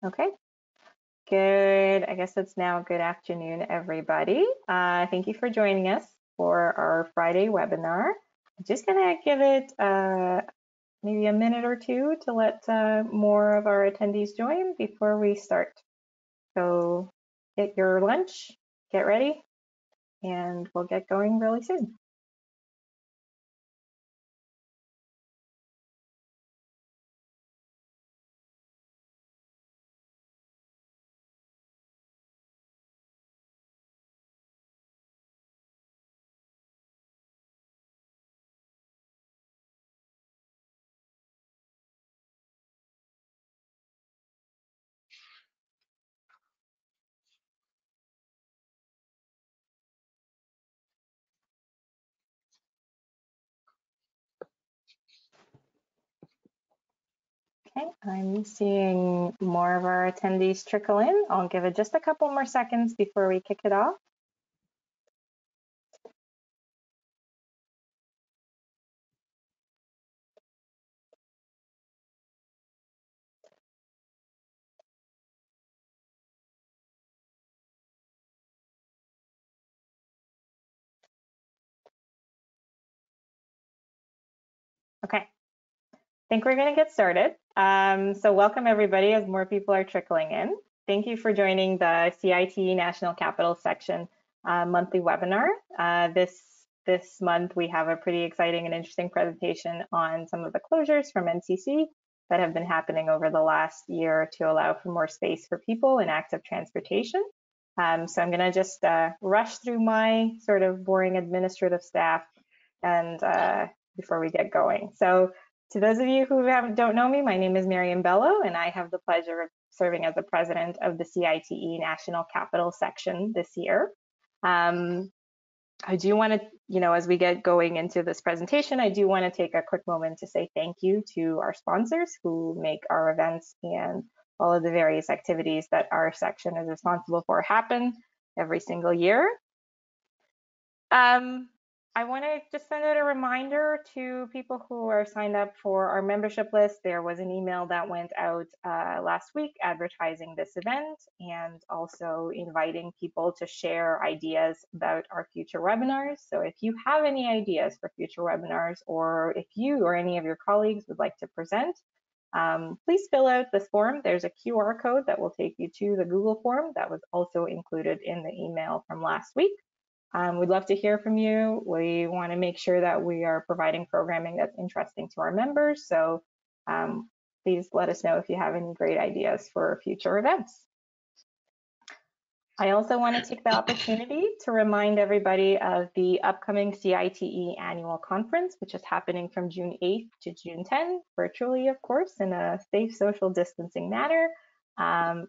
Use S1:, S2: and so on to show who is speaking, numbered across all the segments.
S1: Okay, good. I guess it's now good afternoon, everybody. Thank you for joining us for our Friday webinar. I'm just gonna give it maybe a minute or two to let more of our attendees join before we start. So get your lunch, get ready, and we'll get going really soon. Okay, I'm seeing more of our attendees trickle in. I'll give it just a couple more seconds before we kick it off. Okay, I think we're going to get started. So welcome everybody as more people are trickling in. Thank you for joining the CITE National Capital Section monthly webinar. This month we have a pretty exciting and interesting presentation on some of the closures from NCC that have been happening over the last year to allow for more space for people in active transportation. So I'm going to just rush through my sort of boring administrative stuff and before we get going. So to those of you who don't know me, my name is Miriam Bello, and I have the pleasure of serving as the president of the CITE National Capital Section this year. I do want to, as we get going into this presentation, I do want to take a quick moment to say thank you to our sponsors who make our events and all of the various activities that our section is responsible for happen every single year. I want to just send out a reminder to people who are signed up for our membership list. There was an email that went out last week advertising this event and also inviting people to share ideas about our future webinars. So if you have any ideas for future webinars, or if you or any of your colleagues would like to present, please fill out this form. There's a QR code that will take you to the Google form that was also included in the email from last week. We'd love to hear from you. We want to make sure that we are providing programming that's interesting to our members. So please let us know if you have any great ideas for future events. I also want to take the opportunity to remind everybody of the upcoming CITE annual conference, which is happening from June 8th to June 10th, virtually, of course, in a safe social distancing manner.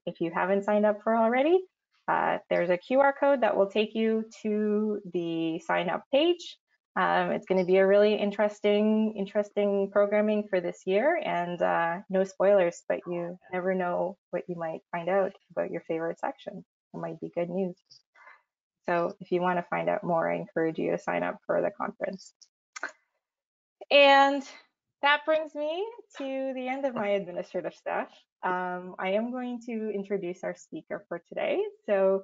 S1: If you haven't signed up for already, there's a QR code that will take you to the sign up page. It's going to be a really interesting programming for this year, and no spoilers, but you never know what you might find out about your favorite section. It might be good news. So if you want to find out more, I encourage you to sign up for the conference. And that brings me to the end of my administrative stuff. I am going to introduce our speaker for today. So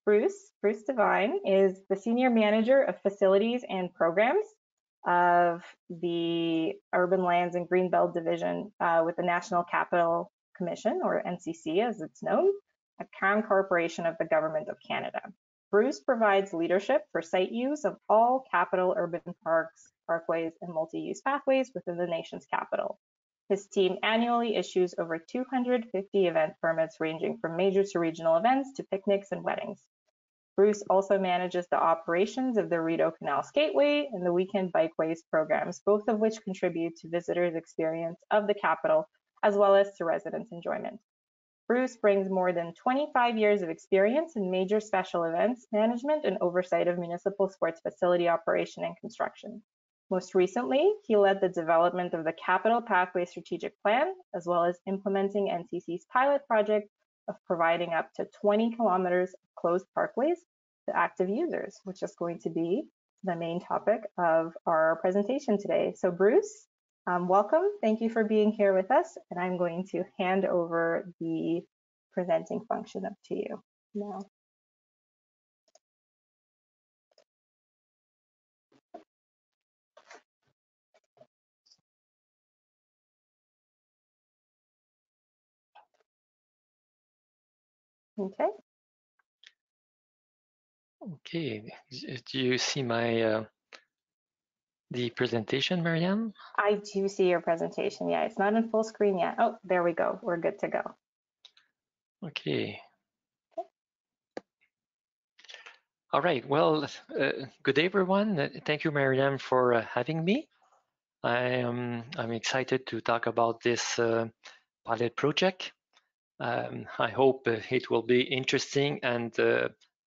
S1: Bruce Devine is the Senior Manager of Facilities and Programs of the Urban Lands and Greenbelt Division with the National Capital Commission, or NCC as it's known, a crown corporation of the Government of Canada. Bruce provides leadership for site use of all capital urban parks, parkways, and multi-use pathways within the nation's capital. His team annually issues over 250 event permits ranging from major to regional events to picnics and weddings. Bruce also manages the operations of the Rideau Canal Skateway and the Weekend Bikedays programs, both of which contribute to visitors' experience of the capital as well as to residents' enjoyment. Bruce brings more than 25 years of experience in major special events management and oversight of municipal sports facility operation and construction. Most recently, he led the development of the Capital Pathway Strategic Plan, as well as implementing NCC's pilot project of providing up to 20 kilometers of closed parkways to active users, which is going to be the main topic of our presentation today. So Bruce, welcome. Thank you for being here with us. And I'm going to hand over the presenting function up to you now. Okay.
S2: Okay, do you see my the presentation, Marianne?
S1: I do see your presentation. Yeah, it's not in full screen yet. Oh, there we go. We're good to go.
S2: Okay. All right. Well, good day, everyone. Thank you, Marianne, for having me. I'm excited to talk about this pilot project. I hope it will be interesting and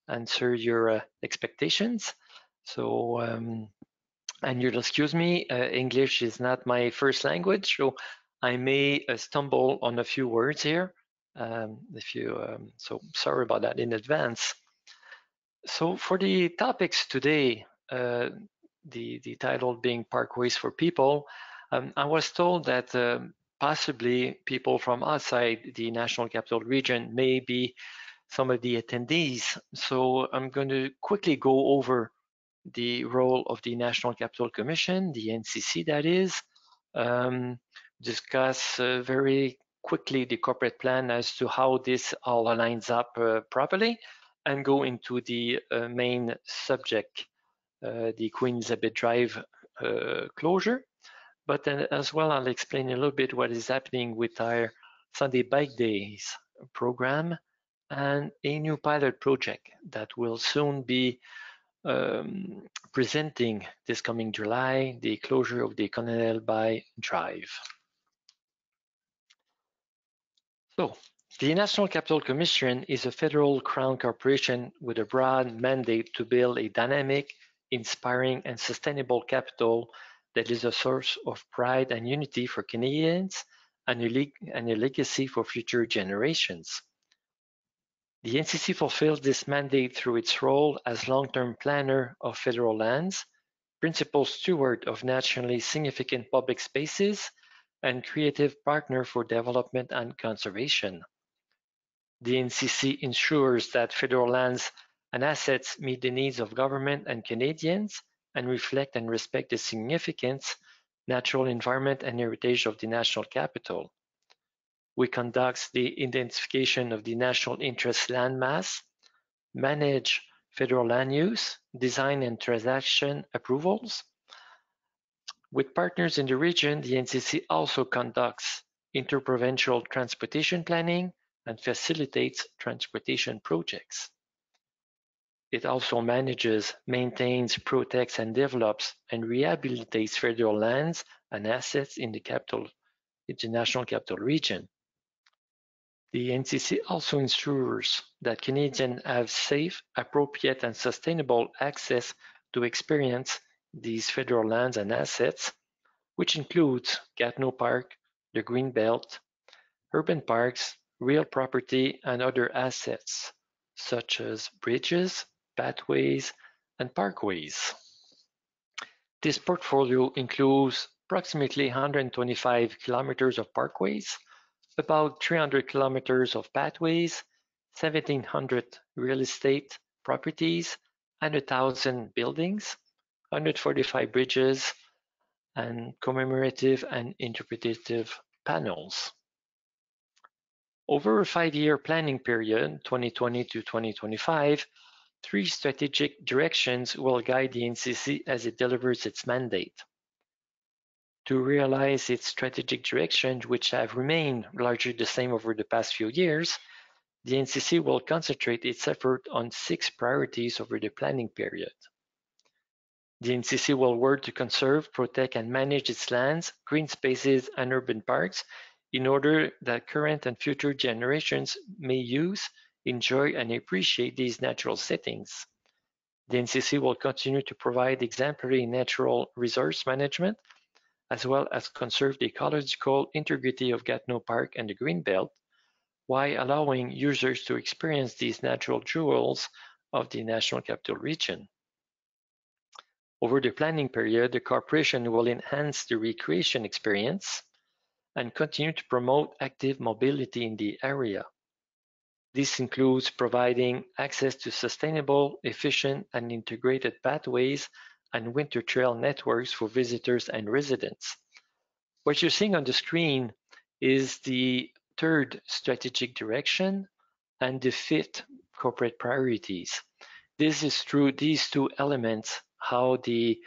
S2: answer your expectations. So, and you'll excuse me, English is not my first language, so I may stumble on a few words here. So sorry about that in advance. So for the topics today, the title being Parkways for People, I was told that possibly people from outside the National Capital Region may be some of the attendees. So I'm going to quickly go over the role of the National Capital Commission, the NCC that is, discuss very quickly the corporate plan as to how this all aligns up properly, and go into the main subject, the Queen Elizabeth Drive closure. But then as well, I'll explain a little bit what is happening with our Sunday Bike Days program and a new pilot project that will soon be presenting this coming July, the closure of the Colonel Bay Drive. So, the National Capital Commission is a federal crown corporation with a broad mandate to build a dynamic, inspiring, and sustainable capital that is a source of pride and unity for Canadians and a legacy for future generations. The NCC fulfills this mandate through its role as long-term planner of federal lands, principal steward of nationally significant public spaces, and creative partner for development and conservation. The NCC ensures that federal lands and assets meet the needs of government and Canadians and reflect and respect the significance, natural environment, and heritage of the national capital. We conduct the identification of the national interest landmass, manage federal land use, design and transaction approvals. With partners in the region, the NCC also conducts interprovincial transportation planning and facilitates transportation projects. It also manages, maintains, protects, and develops and rehabilitates federal lands and assets in the National Capital Region. The NCC also ensures that Canadians have safe, appropriate, and sustainable access to experience these federal lands and assets, which includes Gatineau Park, the Greenbelt, urban parks, real property, and other assets, such as bridges, pathways, and parkways. This portfolio includes approximately 125 kilometers of parkways, about 300 kilometers of pathways, 1,700 real estate properties, and 1,000 buildings, 145 bridges, and commemorative and interpretative panels. Over a 5-year planning period, 2020 to 2025, 3 strategic directions will guide the NCC as it delivers its mandate. To realize its strategic directions, which have remained largely the same over the past few years, the NCC will concentrate its effort on 6 priorities over the planning period. The NCC will work to conserve, protect, and manage its lands, green spaces, and urban parks in order that current and future generations may use, enjoy, and appreciate these natural settings. The NCC will continue to provide exemplary natural resource management, as well as conserve the ecological integrity of Gatineau Park and the Greenbelt, while allowing users to experience these natural jewels of the National Capital Region. Over the planning period, the corporation will enhance the recreation experience and continue to promote active mobility in the area. This includes providing access to sustainable, efficient, and integrated pathways and winter trail networks for visitors and residents. What you're seeing on the screen is the third strategic direction and the fifth corporate priorities. This is through these two elements how these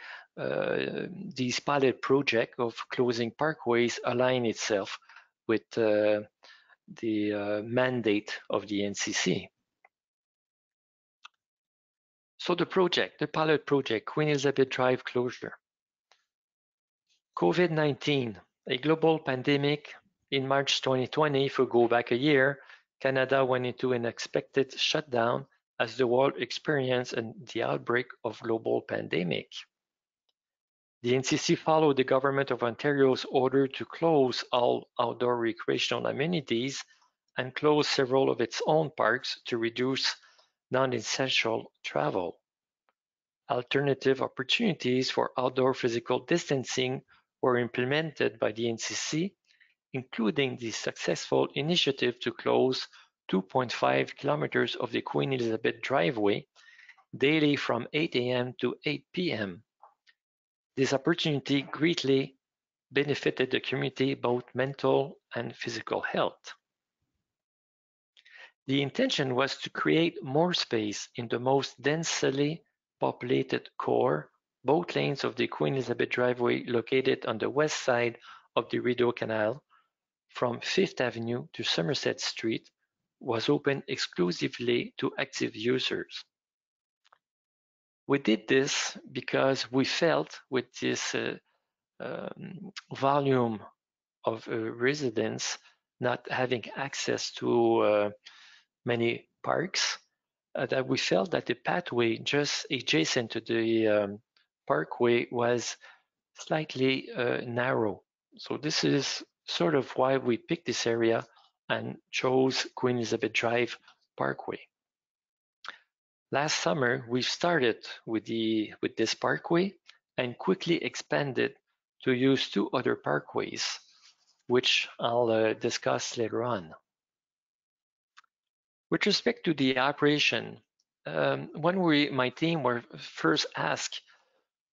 S2: pilot project of closing parkways align itself with the mandate of the NCC. So the pilot project, Queen Elizabeth Drive closure. COVID-19, a global pandemic. In March 2020, if we go back a year, Canada went into an unexpected shutdown as the world experienced the outbreak of global pandemic. The NCC followed the Government of Ontario's order to close all outdoor recreational amenities and close several of its own parks to reduce non-essential travel. Alternative opportunities for outdoor physical distancing were implemented by the NCC, including the successful initiative to close 2.5 kilometers of the Queen Elizabeth Driveway daily from 8 a.m. to 8 p.m. This opportunity greatly benefited the community, both mental and physical health. The intention was to create more space in the most densely populated core. Both lanes of the Queen Elizabeth Driveway, located on the west side of the Rideau Canal, from 5th Avenue to Somerset Street, was open exclusively to active users. We did this because we felt with this volume of residents not having access to many parks, that we felt that the pathway just adjacent to the parkway was slightly narrow. So this is sort of why we picked this area and chose Queen Elizabeth Drive Parkway. Last summer, we started with this parkway and quickly expanded to use two other parkways, which I'll discuss later on. With respect to the operation, when my team were first asked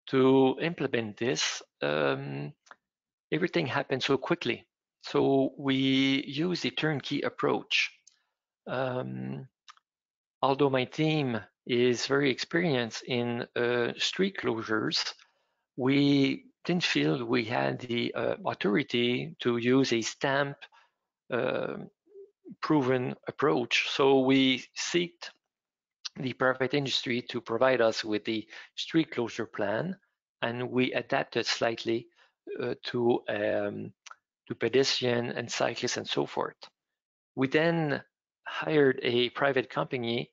S2: to implement this, everything happened so quickly. So we used a turnkey approach. Although my team is very experienced in street closures, we didn't feel we had the authority to use a stamp proven approach. So we sought the private industry to provide us with the street closure plan, and we adapted slightly to pedestrian and cyclists and so forth. We then hired a private company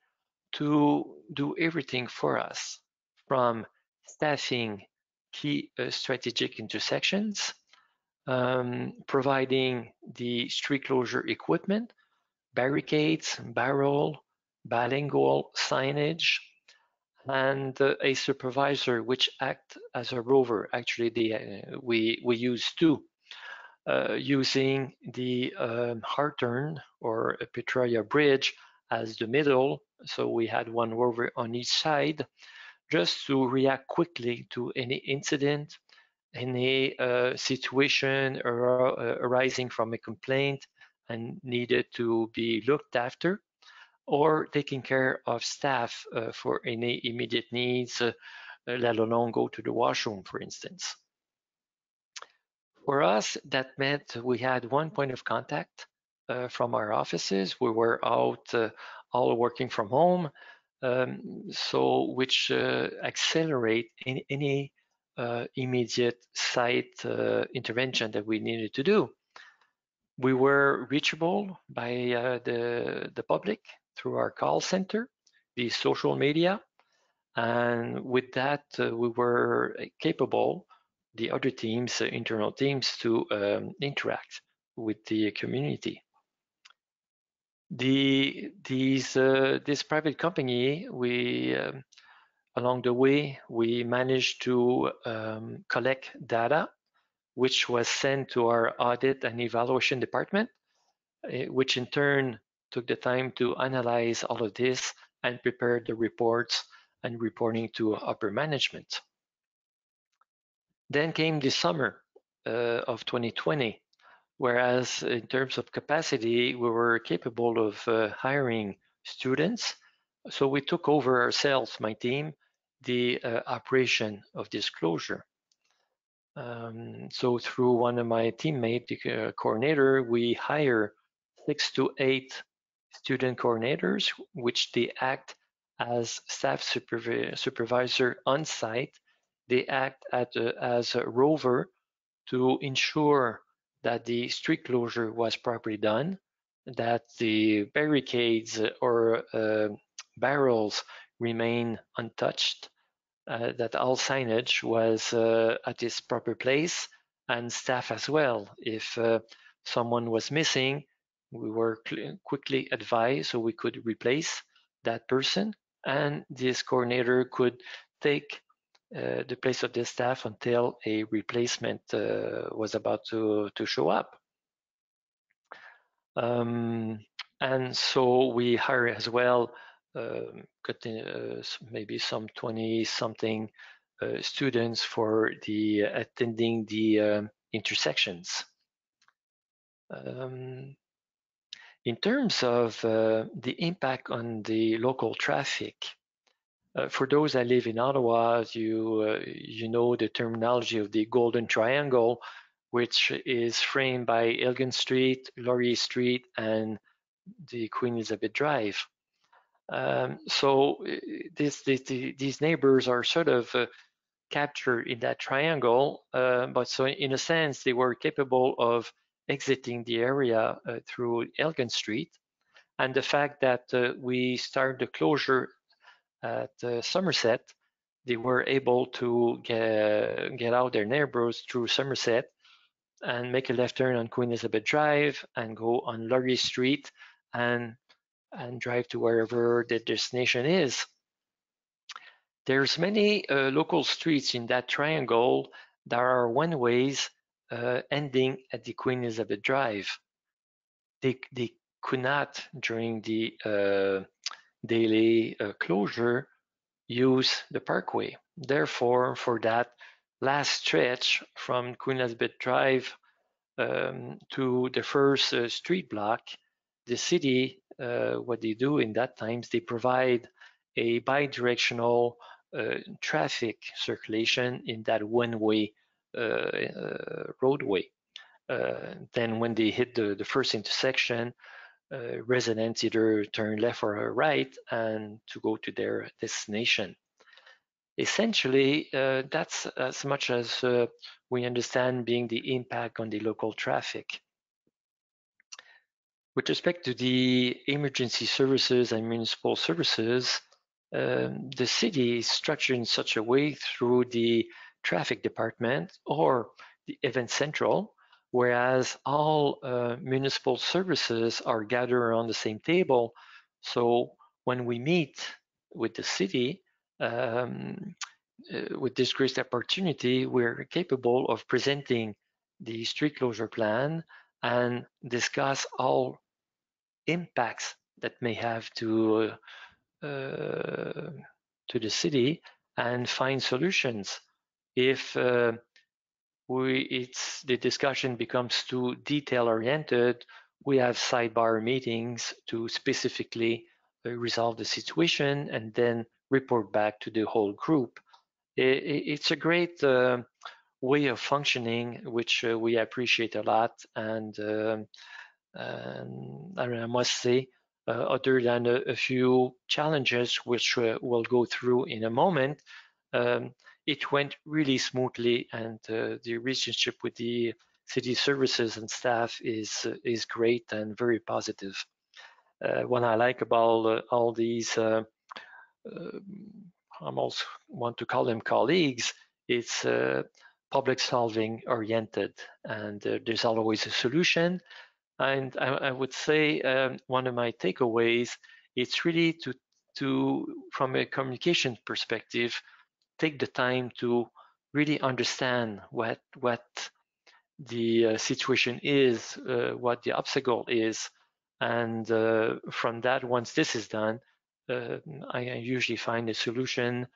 S2: to do everything for us, from staffing key strategic intersections, providing the street closure equipment, barricades, barrel, bilingual signage, and a supervisor which act as a rover. Actually, we use two, using the Hartern or Petralia Bridge as the middle. So we had one rover on each side, just to react quickly to any incident, any situation arising from a complaint and needed to be looked after, or taking care of staff for any immediate needs, let alone go to the washroom, for instance. For us, that meant we had one point of contact from our offices. We were out all working from home, which accelerate any immediate site intervention that we needed to do. We were reachable by the public through our call center, the social media, and with that we were capable, the other teams, internal teams, to interact with the community. This private company, along the way, we managed to collect data, which was sent to our audit and evaluation department, which in turn took the time to analyze all of this and prepare the reports and reporting to upper management. Then came the summer of 2020, whereas in terms of capacity, we were capable of hiring students. So we took over ourselves, my team, the operation of this closure. So through one of my teammates, the coordinator, we hire 6 to 8 student coordinators, which they act as staff supervisor on site. They act as a rover to ensure that the street closure was properly done, that the barricades or barrels remain untouched, that all signage was at its proper place, and staff as well. If someone was missing, we were quickly advised so we could replace that person, and this coordinator could take the place of the staff until a replacement was about to show up. And so we hire as well maybe some 20-something students for the attending the intersections. In terms of the impact on the local traffic, for those that live in Ottawa, you know the terminology of the Golden Triangle, which is framed by Elgin Street, Laurier Street, and the Queen Elizabeth Drive. So these neighbors are sort of captured in that triangle, but so in a sense, they were capable of exiting the area through Elgin Street. And the fact that we started the closure at Somerset, they were able to get out their neighbors through Somerset and make a left turn on Queen Elizabeth Drive and go on Laurier Street and drive to wherever the destination is. There's many local streets in that triangle that are one-ways ending at the Queen Elizabeth Drive. They could not, during the daily closure, use the Parkway. Therefore, for that last stretch from Queen Elizabeth Drive to the first street block, the city, what they do in that times, they provide a bi-directional traffic circulation in that one-way roadway. Then when they hit the first intersection, residents either turn left or right and to go to their destination. Essentially, that's as much as we understand being the impact on the local traffic. With respect to the emergency services and municipal services, the city is structured in such a way through the traffic department or the event central, whereas all municipal services are gathered around the same table. So when we meet with the city, with this great opportunity, we're capable of presenting the street closure plan and discuss all impacts that may have to the city and find solutions. If the discussion becomes too detail oriented, we have sidebar meetings to specifically resolve the situation and then report back to the whole group. It's a great way of functioning, which we appreciate a lot. And I must say, other than a few challenges, which we'll go through in a moment, it went really smoothly, and the relationship with the city services and staff is great and very positive. What I like about all these, I almost want to call them colleagues, it's public solving oriented, and there's always a solution. And I would say one of my takeaways, it's really to from a communication perspective, take the time to really understand what the situation is, what the obstacle is, And from that, once this is done, I usually find a solution.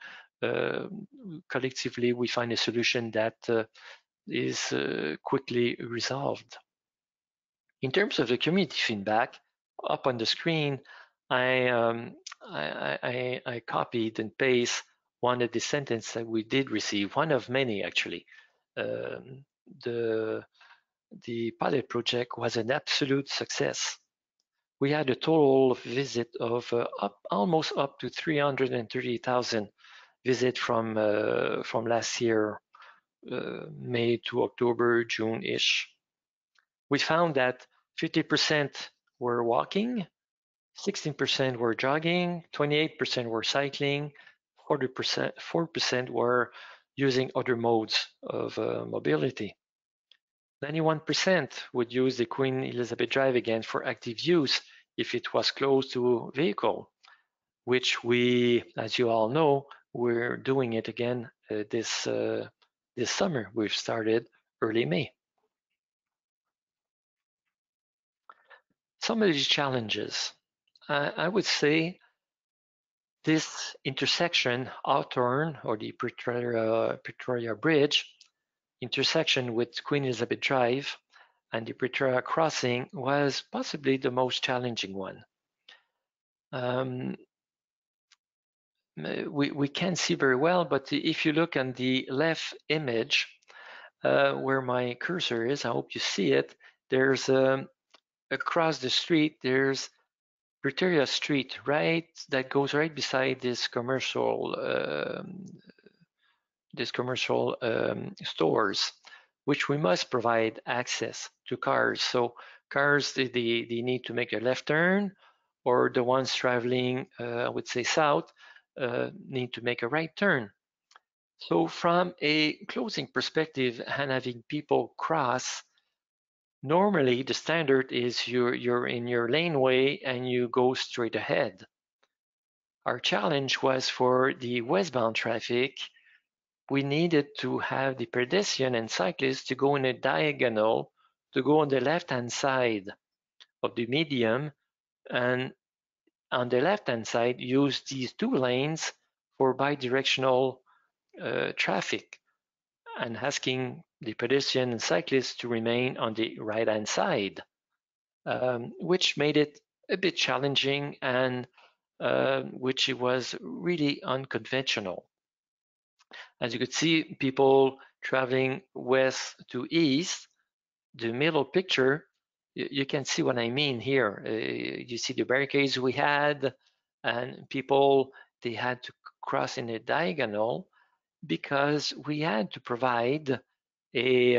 S2: Collectively, we find a solution that is quickly resolved. In terms of the community feedback, up on the screen, I copied and pasted one of the sentences that we did receive, one of many actually. Um, the pilot project was an absolute success. We had a total visit of almost up to 330,000 visits from last year, May to October, June-ish. We found that 50% were walking, 16% were jogging, 28% were cycling, 4% were using other modes of mobility. 91% would use the Queen Elizabeth Drive again for active use if it was close to a vehicle, which we, as you all know, we're doing it again this summer. We've started early May. Some of these challenges, I would say this intersection, Hawthorne or the Pretoria Bridge, intersection with Queen Elizabeth Drive and the Pretoria crossing was possibly the most challenging one. We can't see very well, but if you look on the left image where my cursor is, I hope you see it, there's across the street, there's Pretoria Street, right, that goes right beside this commercial stores, which we must provide access to cars. So cars, they need to make a left turn, or the ones traveling, I would say south, need to make a right turn. So from a closing perspective and having people cross, normally the standard is you're in your laneway and you go straight ahead. Our challenge was for the westbound traffic, we needed to have the pedestrian and cyclists to go in a diagonal, to go on the left-hand side of the medium, and on the left-hand side, use these two lanes for bi-directional traffic, and asking the pedestrian and cyclists to remain on the right-hand side, which made it a bit challenging and which it was really unconventional. As you could see, people traveling west to east, the middle picture, you can see what I mean here. You see the barricades we had, and people, they had to cross in a diagonal because we had to provide a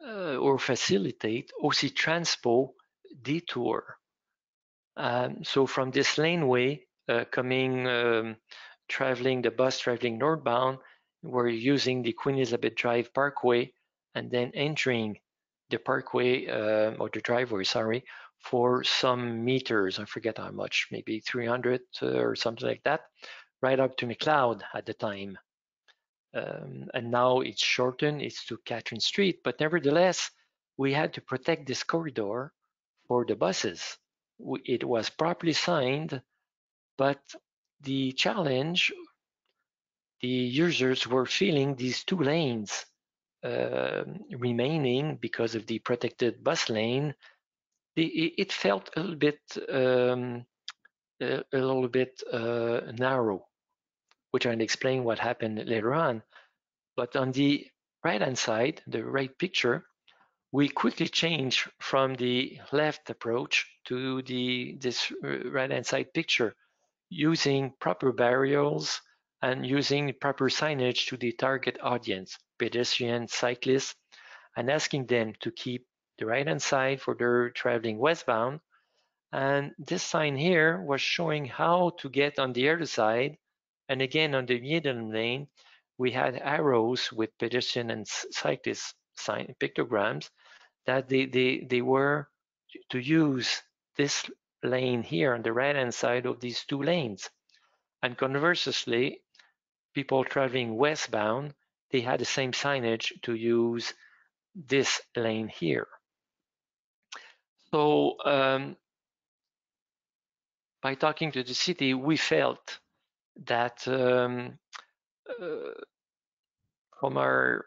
S2: or facilitate OC Transpo detour. So from this laneway traveling the bus traveling northbound, we're using the Queen Elizabeth Drive Parkway and then entering the parkway or the driveway, sorry, for some meters. I forget how much, maybe 300 or something like that, right up to McLeod at the time. And now it's shortened, it's to Catherine Street, but nevertheless, we had to protect this corridor for the buses. It was properly signed, but the challenge, the users were feeling these two lanes remaining because of the protected bus lane. It felt a little bit narrow, which I'll explain what happened later on. But on the right-hand side, the right picture, we quickly changed from the left approach to this right-hand side picture, using proper barriers and using proper signage to the target audience, pedestrians, cyclists, and asking them to keep the right-hand side for their traveling westbound. And this sign here was showing how to get on the other side. And again, on the median lane, we had arrows with pedestrian and cyclist sign pictograms that they were to use this lane here on the right-hand side of these two lanes. And conversely, people traveling westbound, they had the same signage to use this lane here. So by talking to the city, we felt that from our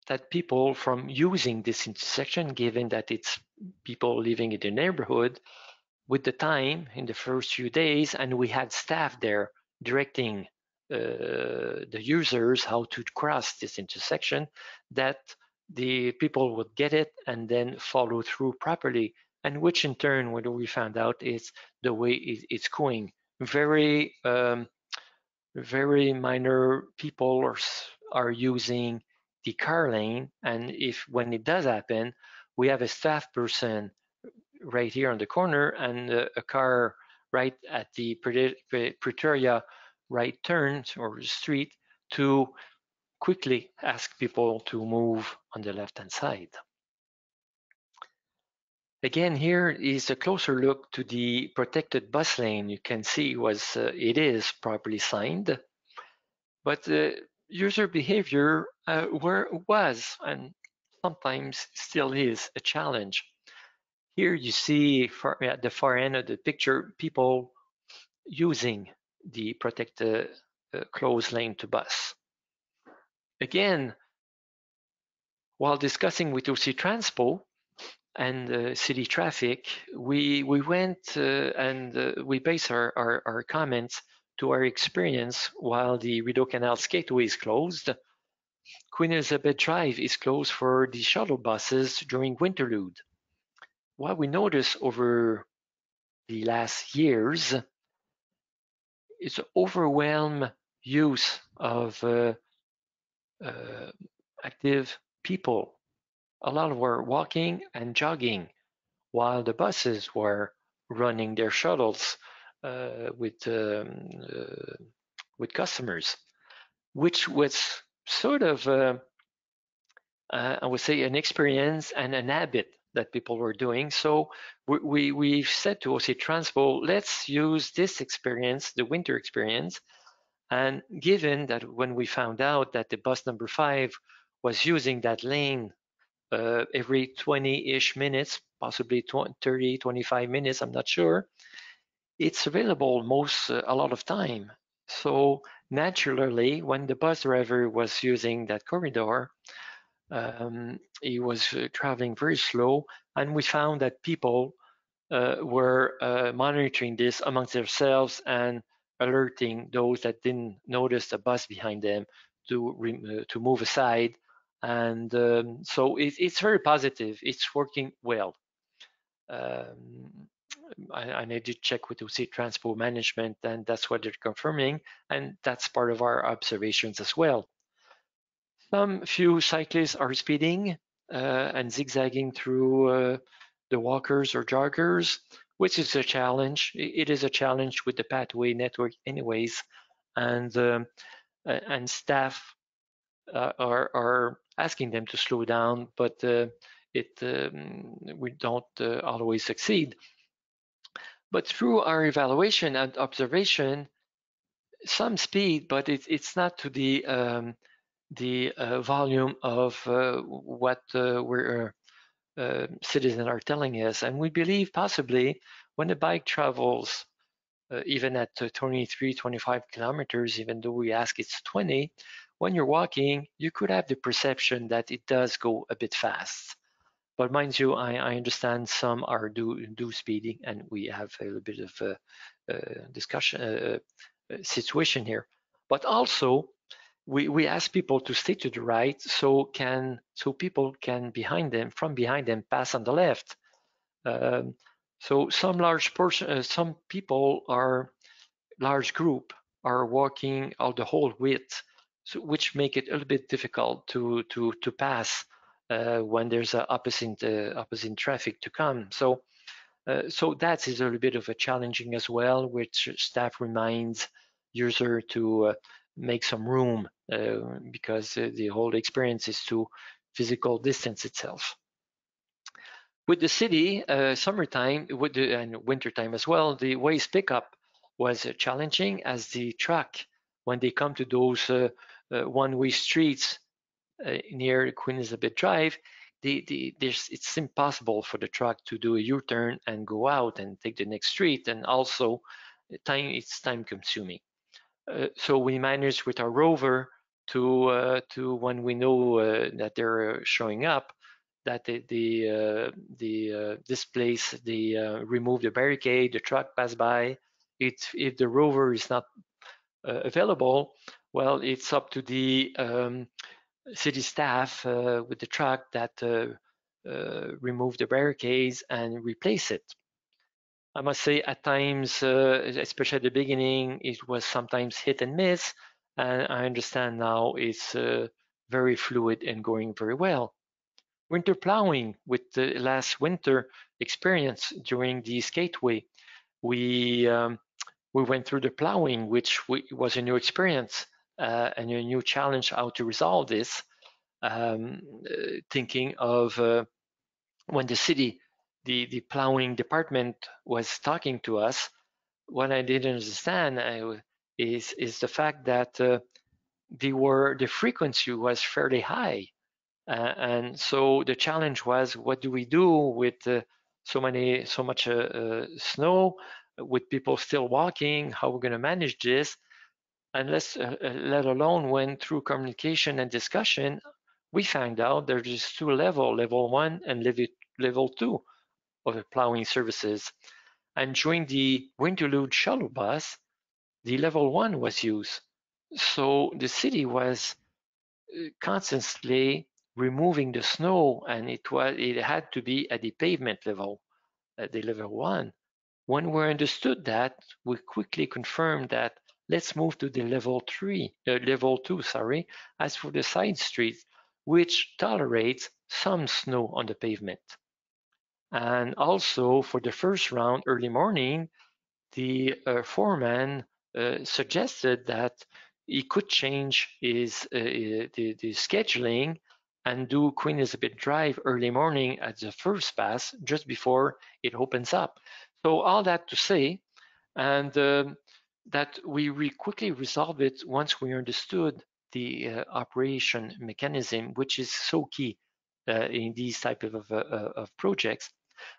S2: that people from using this intersection, given that it's people living in the neighborhood, with the time in the first few days, and we had staff there directing the users how to cross this intersection, that the people would get it and then follow through properly, and which in turn, what we found out is the way it's going. Very minor people are using the car lane, and if when it does happen, we have a staff person right here on the corner and a car right at the Pretoria right turn or street to quickly ask people to move on the left hand side. Again, here is a closer look to the protected bus lane. You can see it is properly signed, but user behavior was and sometimes still is a challenge. Here you see at the far end of the picture, people using the protected closed lane to bus. Again, while discussing with OC Transpo and city traffic, we went and we base our comments to our experience while the Rideau Canal Skateway is closed. Queen Elizabeth Drive is closed for the shuttle buses during winterlude. What we noticed over the last years is overwhelmed use of active people. A lot were walking and jogging while the buses were running their shuttles with customers, which was sort of, I would say, an experience and an habit that people were doing. So we've said to OC Transpo, let's use this experience, the winter experience, and given that when we found out that the bus number 5 was using that lane every 20-ish minutes, possibly 30, 25 minutes, I'm not sure, it's available a lot of time. So naturally, when the bus driver was using that corridor, he was traveling very slow, and we found that people were monitoring this amongst themselves and alerting those that didn't notice the bus behind them to move aside. And so it's very positive. It's working well. I need to check with OC Transport Management, and that's what they're confirming, and that's part of our observations as well. Some few cyclists are speeding and zigzagging through the walkers or joggers, which is a challenge. It is a challenge with the pathway network anyways, and staff are asking them to slow down, but we don't always succeed. But through our evaluation and observation, some speed, but it's not to the volume of what we're citizens are telling us. And we believe possibly when the bike travels even at 23, 25 kilometers, even though we ask it's 20, when you're walking, you could have the perception that it does go a bit fast. But mind you, I understand some are do speeding, and we have a little bit of a discussion situation here. But also, we ask people to stay to the right so people can from behind them pass on the left. So some large portion, some people large group are walking out the whole width, so, which make it a little bit difficult to pass when there's a opposite traffic to come. So that is a little bit of a challenging as well, which staff reminds user to make some room because the whole experience is to physical distance itself. With the city, summertime and wintertime as well, the waste pickup was challenging as the truck, when they come to those one-way streets near Queen Elizabeth Drive, it's impossible for the truck to do a U-turn and go out and take the next street, and also it's time consuming. So we managed with our rover to when we know that they're showing up, that this place, they remove the barricade, the truck pass by. If the rover is not available, well, it's up to the city staff with the truck that remove the barricades and replace it. I must say, at times, especially at the beginning, it was sometimes hit and miss, and I understand now it's very fluid and going very well. Winter plowing, with the last winter experience during the skateway, we went through the plowing, which was a new experience and a new challenge how to resolve this. Thinking of when the city, the plowing department was talking to us, what I didn't understand is the fact that the frequency was fairly high, and so the challenge was, what do we do with so much snow, with people still walking? How we're going to manage this? And let alone when through communication and discussion, we found out there's two levels, level 1 and level 2 of the plowing services. And during the Winterlude shuttle bus, the level 1 was used. So the city was constantly removing the snow, and it had to be at the pavement level, at the level 1. When we understood that, we quickly confirmed that let's move to the level 2, sorry, as for the side streets, which tolerates some snow on the pavement. And also for the first round, early morning, the foreman suggested that he could change the scheduling and do Queen Elizabeth Drive early morning at the first pass, just before it opens up. So all that to say, and that we quickly resolved it once we understood the operation mechanism, which is so key in these type of projects.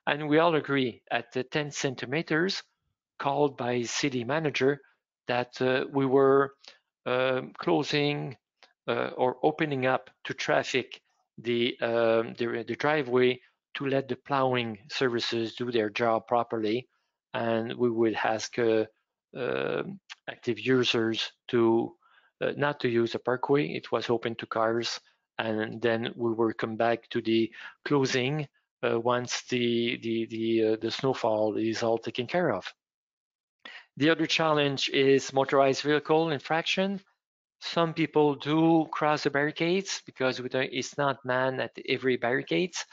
S2: And we all agree at the 10 centimeters, called by city manager, that we were closing or opening up to traffic the driveway to let the plowing services do their job properly, and we would ask active users to not to use the parkway. It was open to cars, and then we will come back to the closing once the snowfall is all taken care of. The other challenge is motorized vehicle infraction. Some people do cross the barricades because it's not manned at every barricades.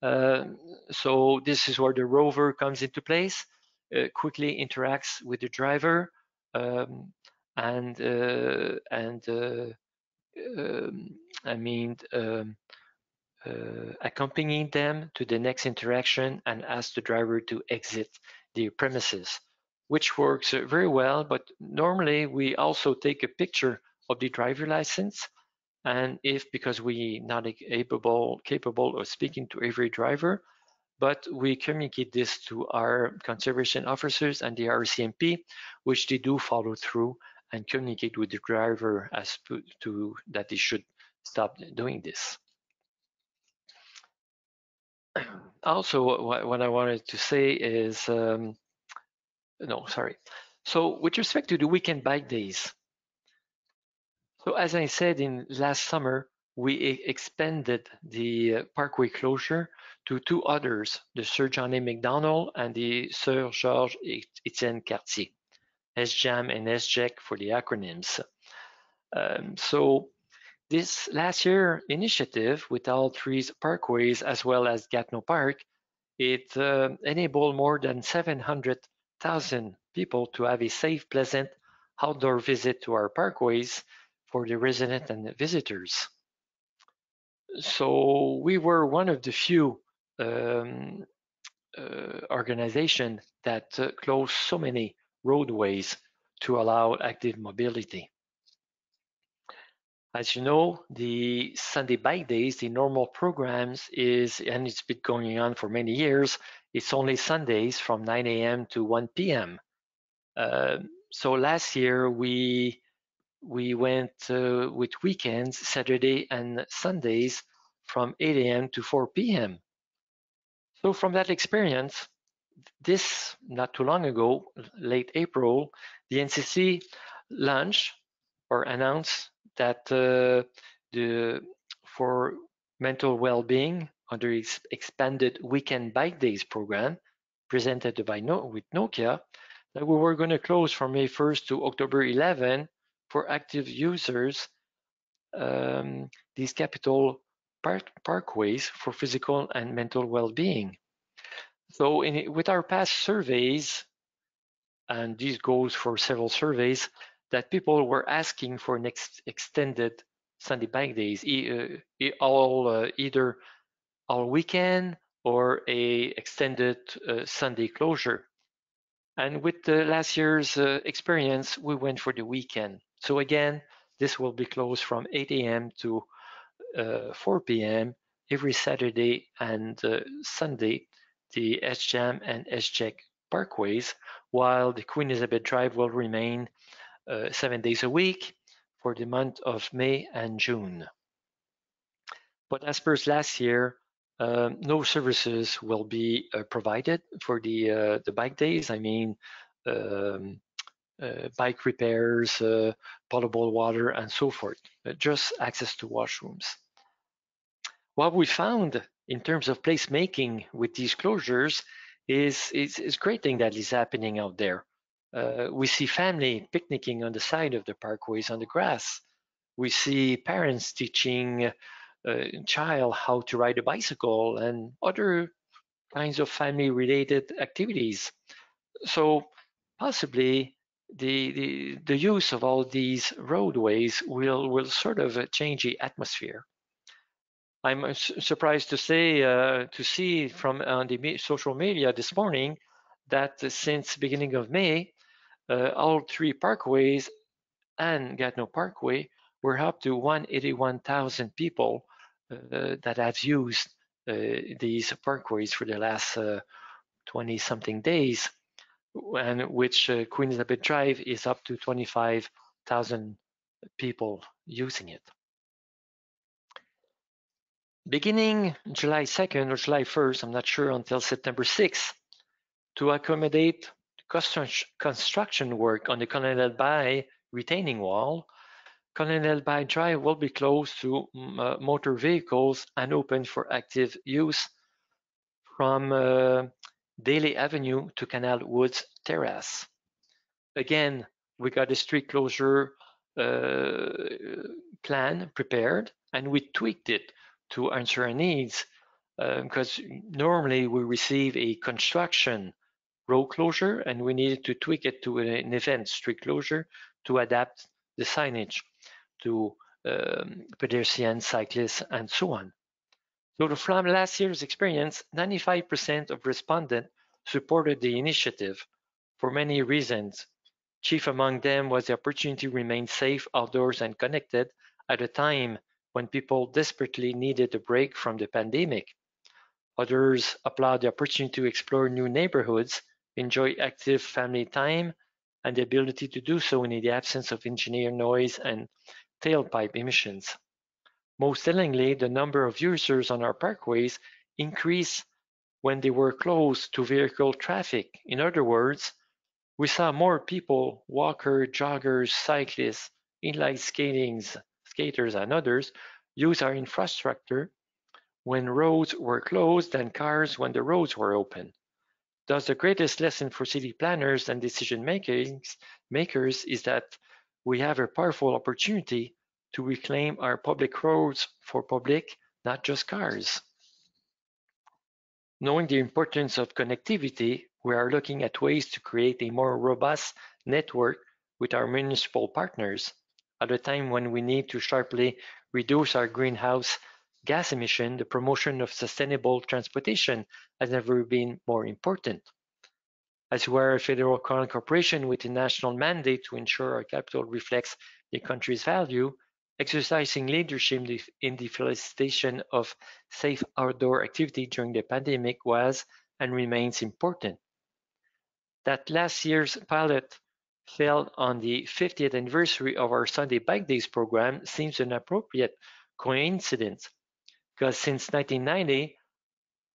S2: So this is where the rover comes into place, quickly interacts with the driver, and I mean, accompanying them to the next interaction and ask the driver to exit the premises, which works very well. But normally we also take a picture of the driver license, and if, because we not capable of speaking to every driver, but we communicate this to our conservation officers and the RCMP, which they do follow through and communicate with the driver as to that they should stop doing this. Also, what I wanted to say is, no, sorry. So with respect to the weekend bike days, so as I said in last summer, we expanded the Parkway closure to two others, the Sir John A. Macdonald and the Sir Georges Etienne Cartier, SJAM and SJEC for the acronyms. So this last year initiative with all three parkways, as well as Gatineau Park, it enabled more than 700,000 people to have a safe, pleasant outdoor visit to our parkways for the residents and the visitors. So we were one of the few organizations that closed so many roadways to allow active mobility. As you know, the Sunday Bike Days, the normal programs and it's been going on for many years, it's only Sundays from 9 a.m. to 1 p.m. So last year we went with weekends, Saturday and Sundays from 8 a.m. to 4 p.m. So from that experience, not too long ago, late April, the NCC launched or announced that for mental well-being under its expanded Weekend Bike Days program presented with Nokia, that we were going to close from May 1st to October 11 for active users these capital parkways for physical and mental well-being. So with our past surveys, and this goes for several surveys, that people were asking for an extended Sunday Bike Days, either all weekend or a extended Sunday closure. And with the last year's experience, we went for the weekend. So again, this will be closed from 8 a.m. to 4 p.m. every Saturday and Sunday, the SJAM and SJEC parkways, while the Queen Elizabeth Drive will remain 7 days a week for the month of May and June. But as per last year, no services will be provided for the bike days. I mean, bike repairs, potable water, and so forth. Just access to washrooms. What we found in terms of placemaking with these closures is great thing that is happening out there. We see family picnicking on the side of the parkways on the grass. We see parents teaching a child how to ride a bicycle and other kinds of family-related activities. So possibly the use of all these roadways will sort of change the atmosphere. I'm surprised to see from on the social media this morning that since beginning of May, all three parkways and Gatineau Parkway were up to 181,000 people that have used these parkways for the last 20 something days, and which Queen Elizabeth Drive is up to 25,000 people using it. Beginning July 2nd or July 1st, I'm not sure, until September 6th, to accommodate construction work on the Colonel Bay retaining wall, Colonel Bay Drive will be closed to motor vehicles and open for active use from Daly Avenue to Canal Woods Terrace. Again, we got a street closure plan prepared, and we tweaked it to answer our needs, because normally we receive a construction road closure and we needed to tweak it to an event street closure to adapt the signage to pedestrians, cyclists, and so on. So from last year's experience, 95% of respondents supported the initiative for many reasons. Chief among them was the opportunity to remain safe outdoors and connected at a time when people desperately needed a break from the pandemic. Others applaud the opportunity to explore new neighborhoods, enjoy active family time, and the ability to do so in the absence of engineer noise and tailpipe emissions. Most tellingly, the number of users on our parkways increased when they were close to vehicle traffic. In other words, we saw more people, walkers, joggers, cyclists, inline skaters, and others use our infrastructure when roads were closed than cars when the roads were open. Thus, the greatest lesson for city planners and decision makers is that we have a powerful opportunity to reclaim our public roads for public, not just cars. Knowing the importance of connectivity, we are looking at ways to create a more robust network with our municipal partners at a time when we need to sharply reduce our greenhouse gas emission. The promotion of sustainable transportation has never been more important. As we are a federal crown corporation with a national mandate to ensure our capital reflects the country's value, exercising leadership in the facilitation of safe outdoor activity during the pandemic was and remains important. That last year's pilot fell on the 50th anniversary of our Sunday Bike Days program seems an appropriate coincidence, because since 1990,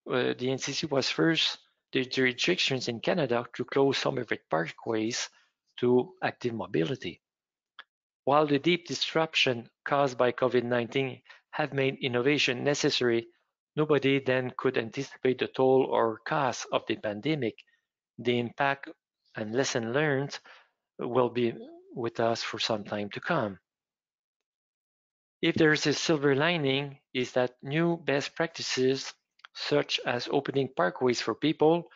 S2: the NCC was first the jurisdictions in Canada to close some of its parkways to active mobility. While the deep disruption caused by COVID-19 have made innovation necessary, nobody then could anticipate the toll or cost of the pandemic. The impact and lesson learned will be with us for some time to come. If there's a silver lining, is that new best practices, such as opening parkways for people,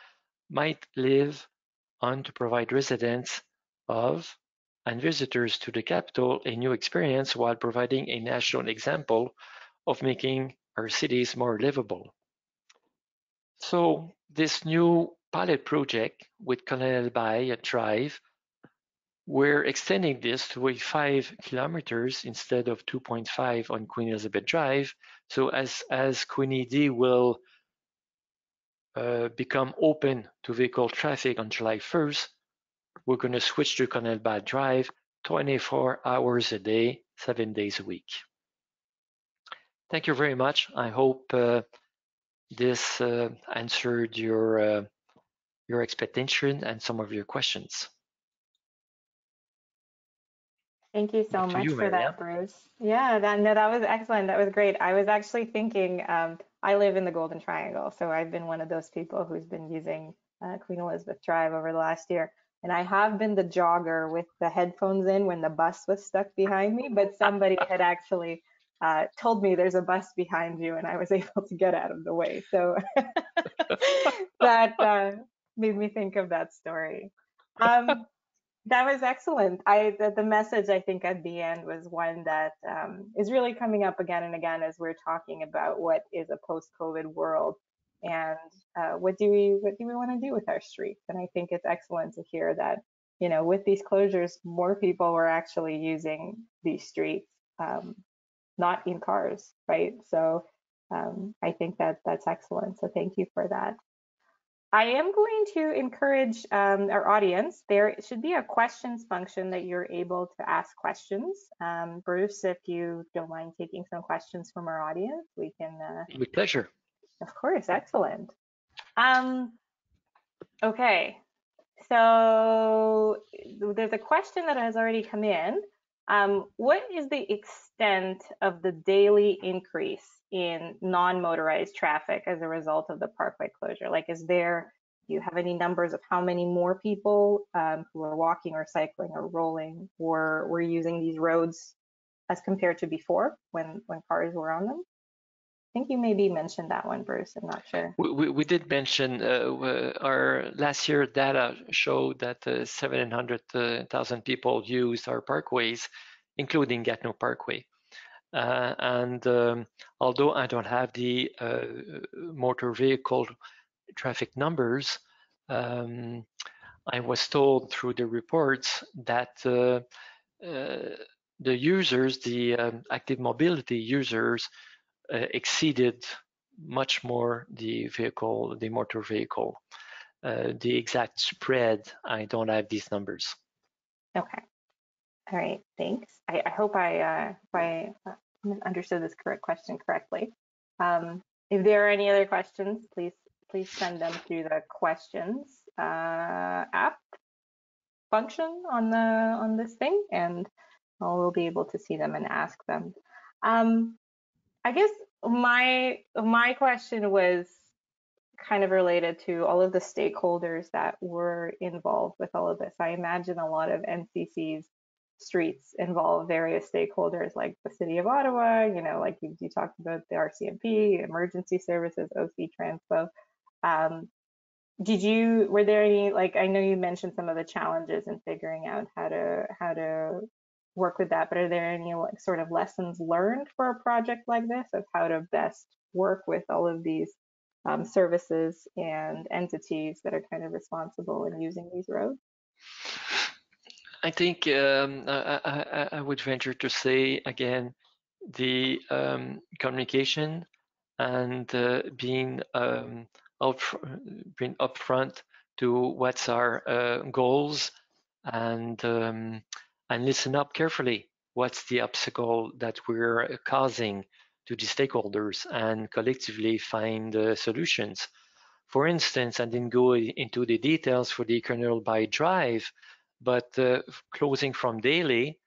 S2: might live on to provide residents of and visitors to the capital a new experience while providing a national example of making our cities more livable. So this new pilot project with Colonel Bay Drive, we're extending this to a 5 kilometers instead of 2.5 on Queen Elizabeth Drive. So as Queen ED will become open to vehicle traffic on July 1st, we're going to switch to Colonel Bay Drive 24 hours a day, 7 days a week. Thank you very much. I hope this answered your expectation and some of your questions.
S1: Thank you so much for that, Bruce. Yeah, that was excellent. That was great. I was actually thinking, I live in the Golden Triangle, so I've been one of those people who's been using Queen Elizabeth Drive over the last year. And I have been the jogger with the headphones in when the bus was stuck behind me, but somebody had actually told me there's a bus behind you, and I was able to get out of the way. So that made me think of that story. That was excellent. The message I think at the end was one that is really coming up again and again as we're talking about what is a post-COVID world and what do we want to do with our streets. And I think it's excellent to hear that, you know, with these closures, more people were actually using these streets, not in cars, right? So I think that that's excellent. So thank you for that. I am going to encourage our audience. There should be a questions function that you're able to ask questions. Bruce, if you don't mind taking some questions from our audience, we can.
S2: With pleasure.
S1: Of course, excellent. Okay, so there's a question that has already come in. What is the extent of the daily increase in non-motorized traffic as a result of the parkway closure? Like, do you have any numbers of how many more people who are walking or cycling or rolling or were using these roads as compared to before when cars were on them? I think you maybe mentioned that one, Bruce. I'm not sure.
S2: We did mention our last year data showed that 700,000 people used our parkways, including Gatineau Parkway. Although I don't have the motor vehicle traffic numbers, I was told through the reports that the users, the active mobility users, exceeded much more the motor vehicle. The exact spread, I don't have these numbers.
S1: Okay. All right, thanks. I hope I understood this question correctly. If there are any other questions, please send them through the questions app function on this thing, and we'll be able to see them and ask them. I guess my question was kind of related to all of the stakeholders that were involved with all of this. I imagine a lot of NCC's streets involve various stakeholders like the City of Ottawa, you know, like you talked about the RCMP, emergency services, OC Transpo. Were there any, like, I know you mentioned some of the challenges in figuring out how to work with that, but are there any like sort of lessons learned for a project like this of how to best work with all of these services and entities that are kind of responsible in using these roads?
S2: I think I would venture to say again the communication and out, being upfront to what's our goals and listen up carefully. What's the obstacle that we're causing to the stakeholders and collectively find solutions. For instance, I didn't go into the details for the kernel by drive, but closing from Daly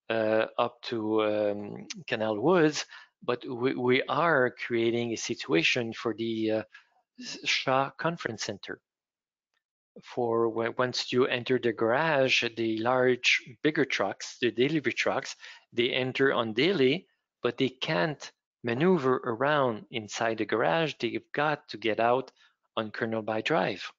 S2: up to Canal Woods, but we are creating a situation for the Shaw Conference Center. For once you enter the garage, the large, bigger trucks, the delivery trucks, they enter on Daly, but they can't maneuver around inside the garage. They've got to get out on Colonel by Drive.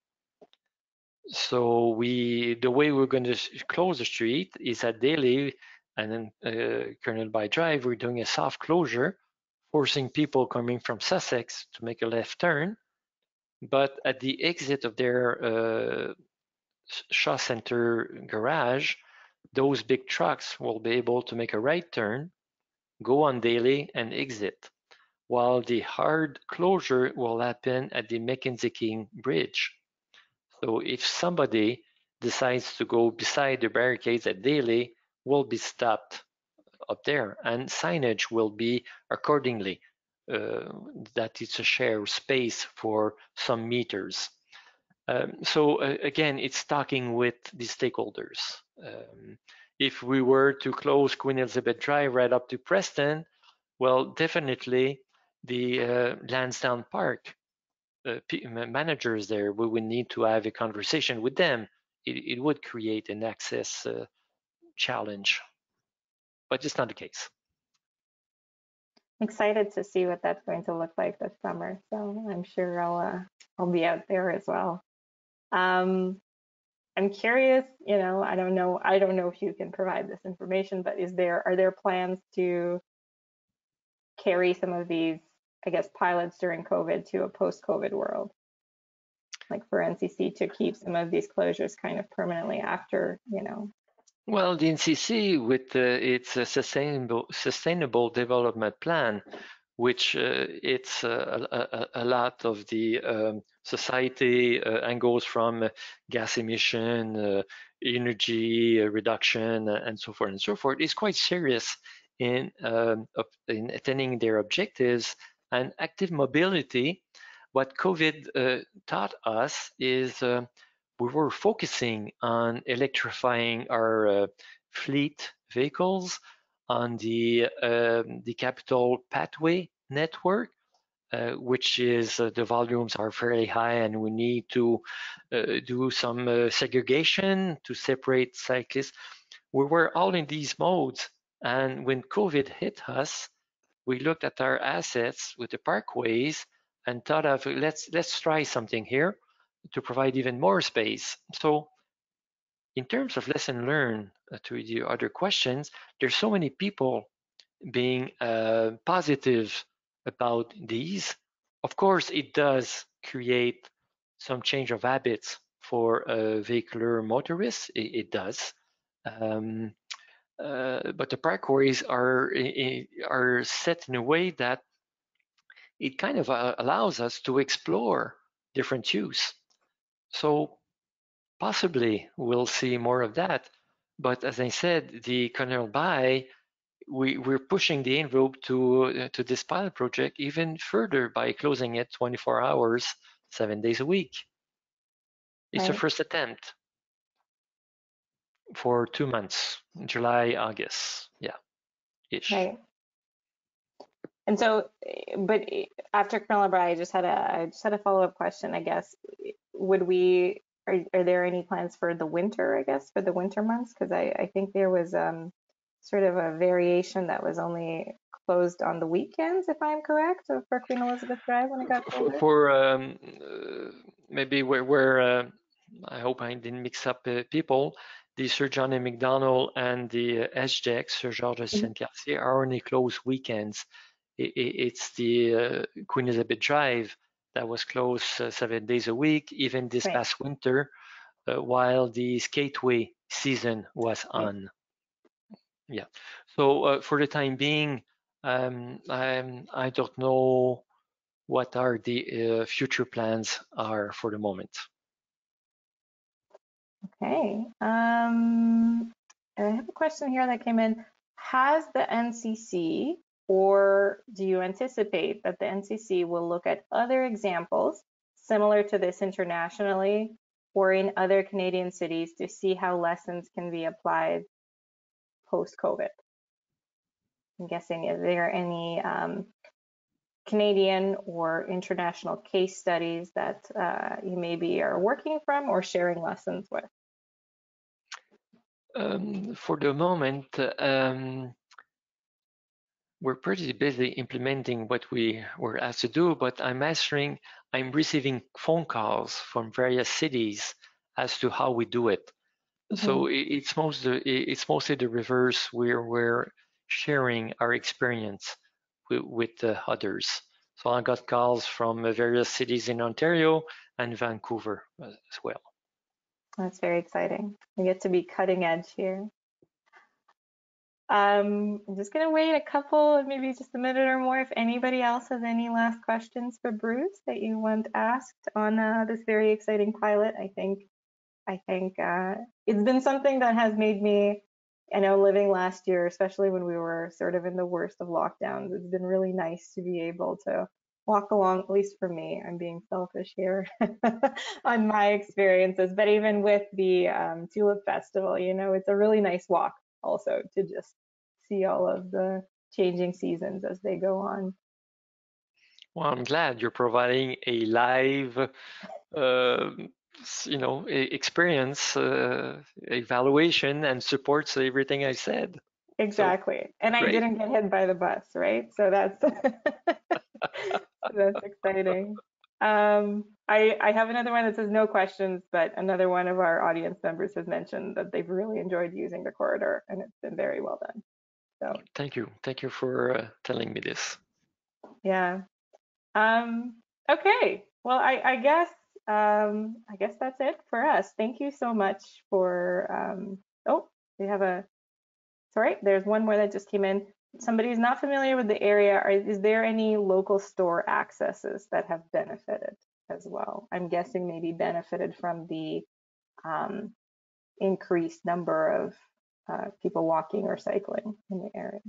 S2: So the way we're going to close the street is at Daly and then Colonel by Drive. We're doing a soft closure, forcing people coming from Sussex to make a left turn. But at the exit of their Shaw Center garage, those big trucks will be able to make a right turn, go on Daly and exit, while the hard closure will happen at the Mackenzie King Bridge. So if somebody decides to go beside the barricades at Daly, will be stopped up there, and signage will be accordingly that it's a shared space for some meters. So again, it's talking with the stakeholders. If we were to close Queen Elizabeth Drive right up to Preston, well, definitely the Lansdowne Park managers there, we would need to have a conversation with them. It would create an access challenge, but it's not the case.
S1: Excited to see what that's going to look like this summer. So I'm sure I'll be out there as well. I'm curious, I don't know if you can provide this information, but are there plans to carry some of these, I guess, pilots during COVID to a post-COVID world? Like for NCC to keep some of these closures kind of permanently after,
S2: Well, the NCC with its sustainable development plan, which it's a lot of the society angles from gas emission, energy reduction, and so forth and so forth, is quite serious in attaining their objectives and active mobility. What COVID taught us is we were focusing on electrifying our fleet vehicles on the capital pathway network, which is the volumes are fairly high, and we need to do some segregation to separate cyclists. We were all in these modes, and when COVID hit us, we looked at our assets with the Parkways and thought of let's try something here to provide even more space. So in terms of lesson learned to the other questions, there's so many people being positive about these. Of course, it does create some change of habits for vehicular motorists. It does. But the parkways are set in a way that it kind of allows us to explore different use. So possibly we'll see more of that. But as I said, the Colonel By, we're pushing the envelope to this pilot project even further by closing it 24 hours, 7 days a week. It's a first attempt for 2 months, July, August, yeah, ish.
S1: Right. And so, but after Colonel By, I just had a follow-up question, I guess. Are there any plans for the winter, I guess, for the winter months? Because I think there was sort of a variation that was only closed on the weekends, if I'm correct, for Queen Elizabeth Drive when it got colder.
S2: For maybe where I hope I didn't mix up people, the Sir John A. Macdonald and the SJEX, Sir Georges Saint-Cartier, are only closed weekends. It's the Queen Elizabeth Drive that was closed 7 days a week, even this past winter, while the Skateway season was on. Yeah. So for the time being, I don't know what are the future plans are for the moment.
S1: Okay. I have a question here that came in. Has the NCC, or do you anticipate that the NCC will look at other examples similar to this internationally or in other Canadian cities to see how lessons can be applied post-COVID? I'm guessing, is there any Canadian or international case studies that you maybe are working from or sharing lessons with?
S2: For the moment, we're pretty busy implementing what we were asked to do, but I'm receiving phone calls from various cities as to how we do it. So it's mostly the reverse, where we're sharing our experience with others. So I got calls from various cities in Ontario and Vancouver as well.
S1: That's very exciting. We get to be cutting edge here. I'm just going to wait a couple, maybe just a minute or more, if anybody else has any last questions for Bruce that you want asked on this very exciting pilot. I think it's been something that has made me, I know, living last year, especially when we were sort of in the worst of lockdowns, it's been really nice to be able to walk along, at least for me. I'm being selfish here on my experiences, but even with the Tulip Festival, you know, it's a really nice walk also to just see all of the changing seasons as they go on.
S2: Well, I'm glad you're providing a live experience, evaluation, and supports everything I said.
S1: Exactly.
S2: So,
S1: and
S2: great.
S1: I didn't get hit by the bus, right? So that's that's exciting. I have another one that says no questions, but another one of our audience members has mentioned that they've really enjoyed using the corridor and it's been very well done. So
S2: thank you for telling me this.
S1: Yeah. Okay. Well, I guess that's it for us. Thank you so much for oh, we have a sorry, there's one more that just came in. Somebody who's not familiar with the area, is there any local store accesses that have benefited as well? I'm guessing maybe benefited from the increased number of people walking or cycling in the area.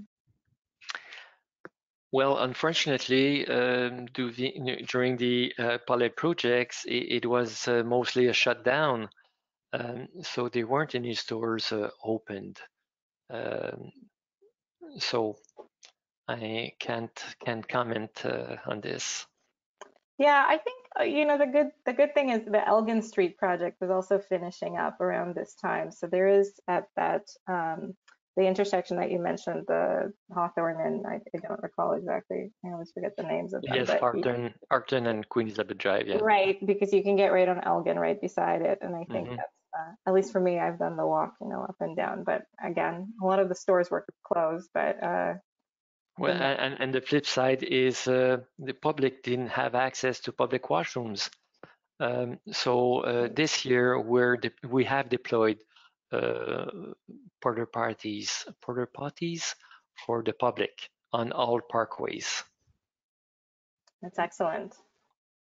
S2: Well, unfortunately, during the pilot projects, it was mostly a shutdown, so there weren't any stores opened. So I can't comment on this.
S1: Yeah, I think you know, the good thing is the Elgin Street project was also finishing up around this time. So there is at that the intersection that you mentioned, the Hawthorne and I don't recall exactly. I always forget the names of them.
S2: Yes,
S1: But
S2: Arden and Queen Elizabeth Drive, yeah.
S1: right, because you can get right on Elgin right beside it, and I think
S2: Mm-hmm.
S1: that's at least for me, I've done the walk, you know, up and down. But again, a lot of the stores were closed, but
S2: Well, and the flip side is the public didn't have access to public washrooms. So this year we have deployed porta potties for the public on all parkways.
S1: That's excellent.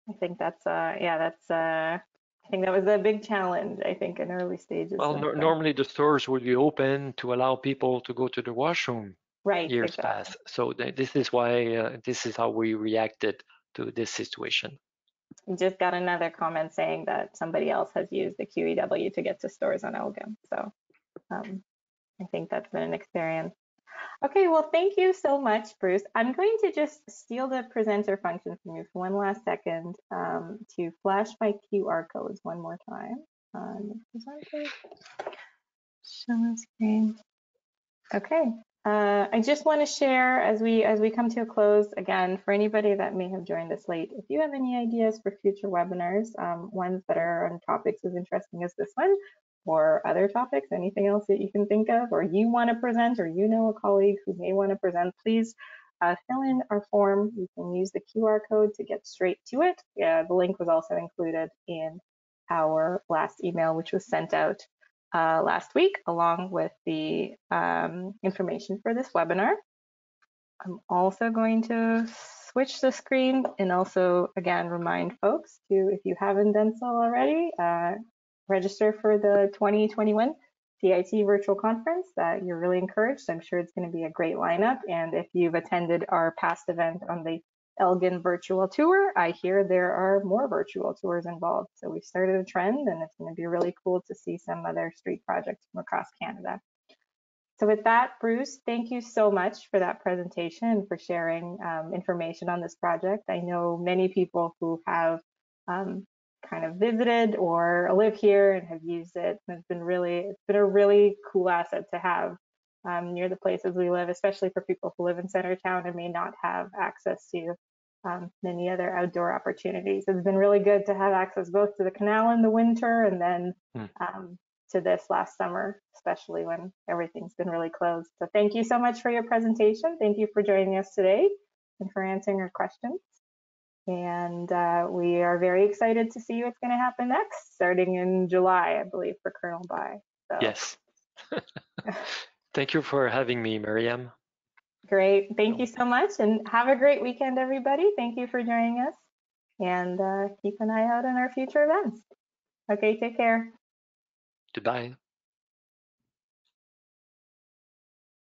S1: I think that's yeah, that's I think that was a big challenge, I think, in early stages.
S2: Well, normally the stores will be open to allow people to go to the washroom.
S1: Right,
S2: Years
S1: exactly.
S2: past. So this is why this is how we reacted to this situation.
S1: We just got another comment saying that somebody else has used the QEW to get to stores on Elgin. So I think that's been an experience. Okay, well, thank you so much, Bruce. I'm going to just steal the presenter function from you for one last second to flash my QR codes one more time. Show screen. Okay. I just want to share as we come to a close again, for anybody that may have joined us late, if you have any ideas for future webinars, ones that are on topics as interesting as this one, or other topics, anything else that you can think of, or you want to present, or you know a colleague who may want to present, please fill in our form. You can use the QR code to get straight to it. Yeah, the link was also included in our last email, which was sent out last week, along with the information for this webinar. I'm also going to switch the screen and also, again, remind folks to, if you haven't done so already, register for the 2021 CITE virtual conference. You're really encouraged. I'm sure it's going to be a great lineup. And if you've attended our past event on the Elgin virtual tour, I hear there are more virtual tours involved. So we've started a trend, and it's going to be really cool to see some other street projects from across Canada. So with that, Bruce, thank you so much for that presentation and for sharing information on this project. I know many people who have kind of visited or live here and have used it. It's been a really cool asset to have near the places we live, especially for people who live in Centertown and may not have access to many other outdoor opportunities. It's been really good to have access both to the canal in the winter and then to this last summer, especially when everything's been really closed. So thank you so much for your presentation. Thank you for joining us today and for answering our questions. And we are very excited to see what's going to happen next, starting in July, I believe, for Colonel By. So.
S2: Yes. Thank you for having me, Miriam.
S1: Great. Thank you so much. And have a great weekend, everybody. Thank you for joining us. And keep an eye out on our future events. Okay, take care.
S2: Goodbye.